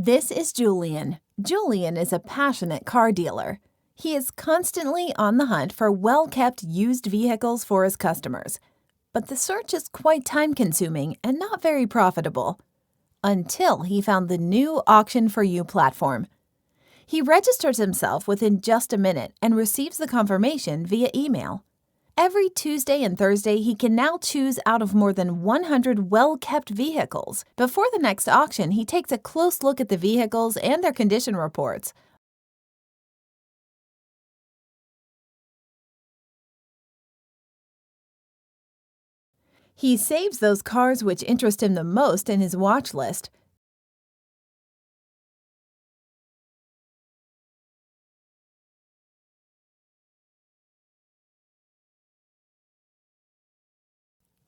This is Julian. Julian is a passionate car dealer. He is constantly on the hunt for well-kept used vehicles for his customers. But the search is quite time-consuming and not very profitable. Until he found the new auction4you platform. He registers himself within just a minute and receives the confirmation via email. Every Tuesday and Thursday, he can now choose out of more than 100 well-kept vehicles. Before the next auction, he takes a close look at the vehicles and their condition reports. He saves those cars which interest him the most in his watch list.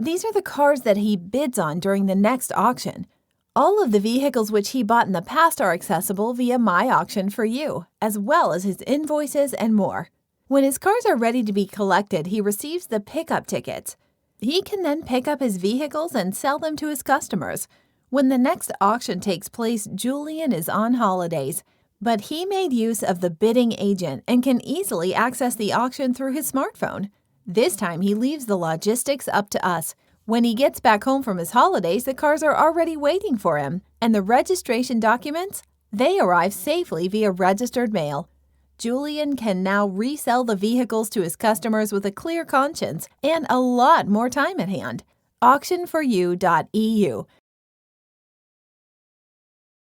These are the cars that he bids on during the next auction. All of the vehicles which he bought in the past are accessible via My Auction4You, as well as his invoices and more. When his cars are ready to be collected, he receives the pickup tickets. He can then pick up his vehicles and sell them to his customers. When the next auction takes place, Julian is on holidays, but he made use of the bidding agent and can easily access the auction through his smartphone. This time, he leaves the logistics up to us. When he gets back home from his holidays, the cars are already waiting for him, and the registration documents, they arrive safely via registered mail. Julian can now resell the vehicles to his customers with a clear conscience and a lot more time at hand. auction4you.eu